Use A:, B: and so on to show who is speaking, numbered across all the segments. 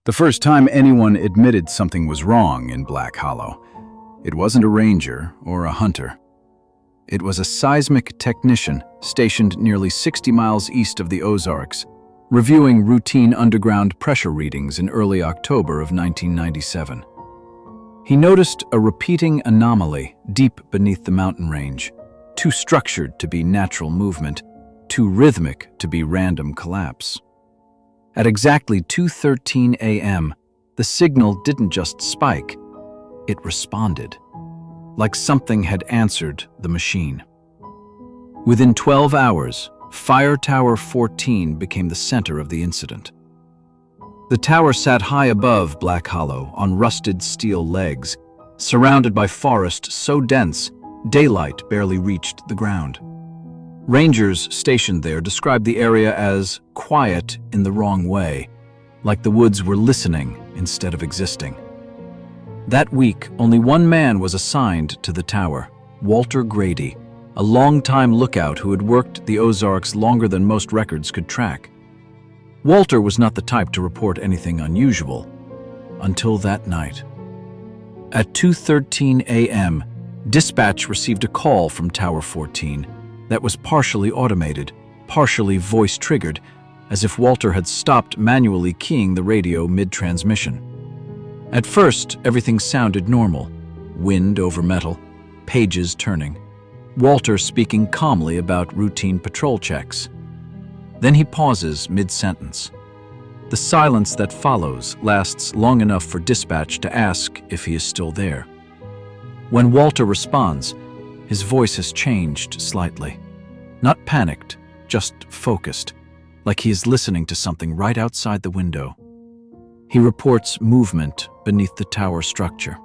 A: The first time anyone admitted something was wrong in Black Hollow, it wasn't a ranger or a hunter. It was a seismic technician stationed nearly 60 miles east of the Ozarks, reviewing routine underground pressure readings in early October of 1997. He noticed a repeating anomaly deep beneath the mountain range, too structured to be natural movement, too rhythmic to be random collapse. At exactly 2:13 a.m., the signal didn't just spike, it responded, like something had answered the machine. Within 12 hours, Fire Tower 14 became the center of the incident. The tower sat high above Black Hollow on rusted steel legs, surrounded by forest so dense, daylight barely reached the ground. Rangers stationed there described the area as quiet in the wrong way, like the woods were listening instead of existing. That week, only one man was assigned to the tower, Walter Grady, a longtime lookout who had worked the Ozarks longer than most records could track. Walter was not the type to report anything unusual, until that night. At 2:13 a.m., dispatch received a call from Tower 14 that was partially automated, partially voice-triggered, as if Walter had stopped manually keying the radio mid-transmission. At first, everything sounded normal. Wind over metal, pages turning. Walter speaking calmly about routine patrol checks. Then he pauses mid-sentence. The silence that follows lasts long enough for dispatch to ask if he is still there. When Walter responds, his voice has changed slightly. Not panicked, just focused, like he is listening to something right outside the window. He reports movement beneath the tower structure.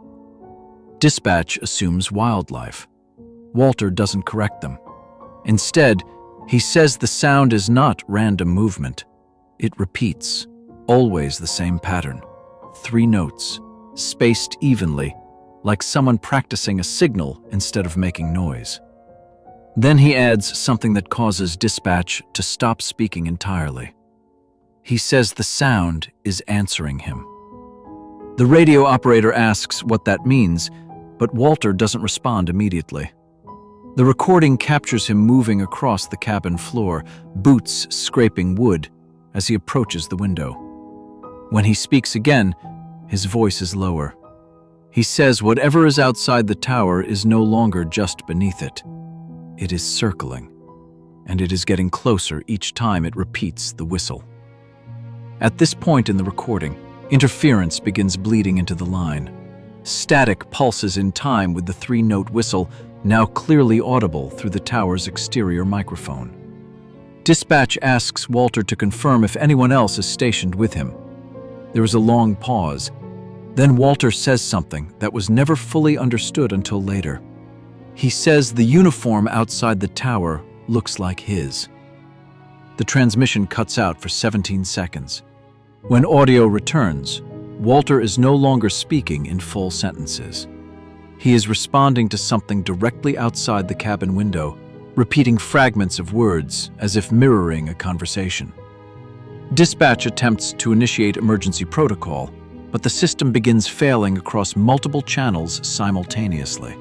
A: Dispatch assumes wildlife. Walter doesn't correct them. Instead, he says the sound is not random movement. It repeats, always the same pattern. 3 notes, spaced evenly, like someone practicing a signal instead of making noise. Then he adds something that causes dispatch to stop speaking entirely. He says the sound is answering him. The radio operator asks what that means, but Walter doesn't respond immediately. The recording captures him moving across the cabin floor, boots scraping wood, as he approaches the window. When he speaks again, his voice is lower. He says whatever is outside the tower is no longer just beneath it. It is circling, and it is getting closer each time it repeats the whistle. At this point in the recording, interference begins bleeding into the line. Static pulses in time with the 3-note whistle, now clearly audible through the tower's exterior microphone. Dispatch asks Walter to confirm if anyone else is stationed with him. There is a long pause. Then Walter says something that was never fully understood until later. He says the uniform outside the tower looks like his. The transmission cuts out for 17 seconds. When audio returns, Walter is no longer speaking in full sentences. He is responding to something directly outside the cabin window, repeating fragments of words as if mirroring a conversation. Dispatch attempts to initiate emergency protocol, but the system begins failing across multiple channels simultaneously.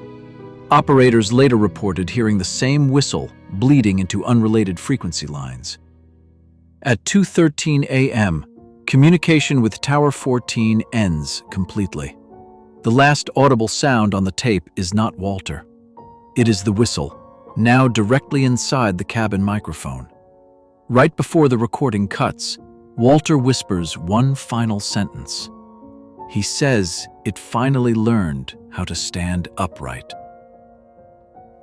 A: Operators later reported hearing the same whistle bleeding into unrelated frequency lines. At 2:13 a.m., communication with Tower 14 ends completely. The last audible sound on the tape is not Walter. It is the whistle, now directly inside the cabin microphone. Right before the recording cuts, Walter whispers one final sentence. He says it finally learned how to stand upright.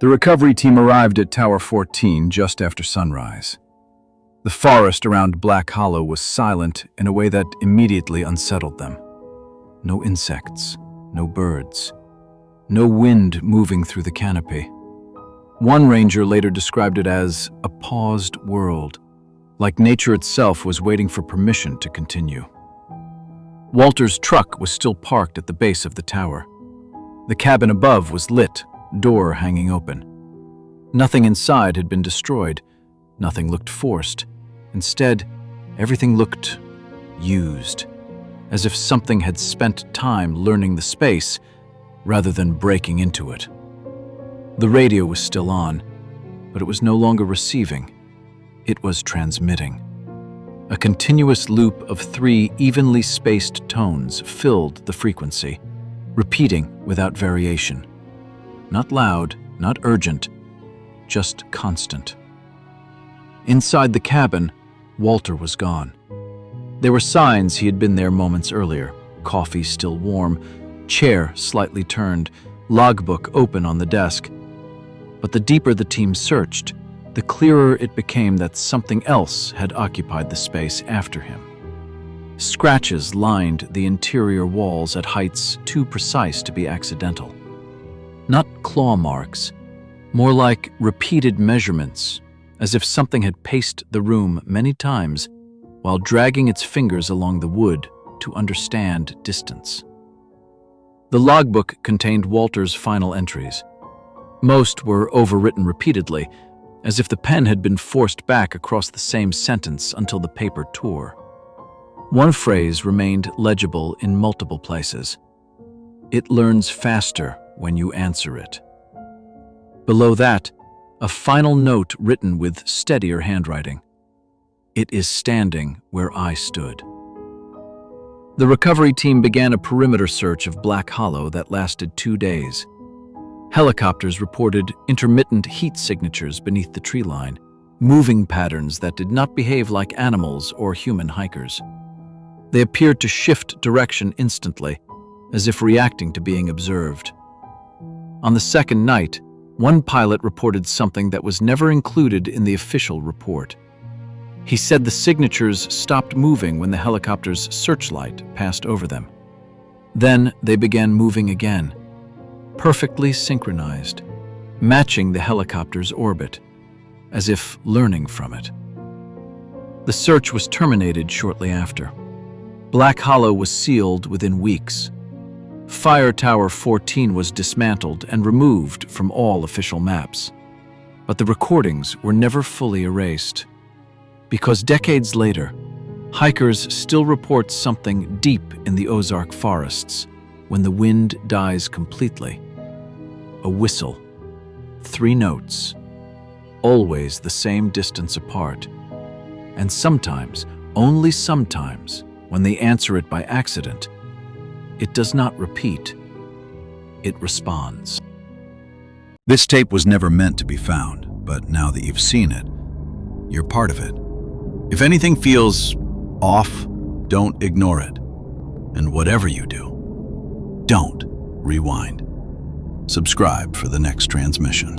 A: The recovery team arrived at Tower 14 just after sunrise. The forest around Black Hollow was silent in a way that immediately unsettled them. No insects, no birds, no wind moving through the canopy. One ranger later described it as a paused world, like nature itself was waiting for permission to continue. Walter's truck was still parked at the base of the tower. The cabin above was lit, door hanging open. Nothing inside had been destroyed. Nothing looked forced. Instead, everything looked used. as if something had spent time learning the space rather than breaking into it. The radio was still on, but it was no longer receiving. It was transmitting. A continuous loop of 3 evenly spaced tones filled the frequency, repeating without variation. Not loud, not urgent, just constant. Inside the cabin, Walter was gone. There were signs he had been there moments earlier: coffee still warm, chair slightly turned, logbook open on the desk. But the deeper the team searched, the clearer it became that something else had occupied the space after him. Scratches lined the interior walls at heights too precise to be accidental. Not claw marks, more like repeated measurements, as if something had paced the room many times while dragging its fingers along the wood to understand distance. The logbook contained Walter's final entries. Most were overwritten repeatedly, as if the pen had been forced back across the same sentence until the paper tore. One phrase remained legible in multiple places: "It learns faster when you answer it." Below that, a final note written with steadier handwriting: "It is standing where I stood." The recovery team began a perimeter search of Black Hollow that lasted 2 days. Helicopters reported intermittent heat signatures beneath the tree line, moving patterns that did not behave like animals or human hikers. They appeared to shift direction instantly, as if reacting to being observed. On the second night, one pilot reported something that was never included in the official report. He said the signatures stopped moving when the helicopter's searchlight passed over them. Then they began moving again, perfectly synchronized, matching the helicopter's orbit, as if learning from it. The search was terminated shortly after. Black Hollow was sealed within weeks. Fire Tower 14 was dismantled and removed from all official maps. But the recordings were never fully erased, because decades later, hikers still report something deep in the Ozark forests when the wind dies completely. A whistle, 3 notes, always the same distance apart. And sometimes, only sometimes, when they answer it by accident, it does not repeat, it responds.
B: This tape was never meant to be found, but now that you've seen it, you're part of it. If anything feels off, don't ignore it. And whatever you do, don't rewind. Subscribe for the next transmission.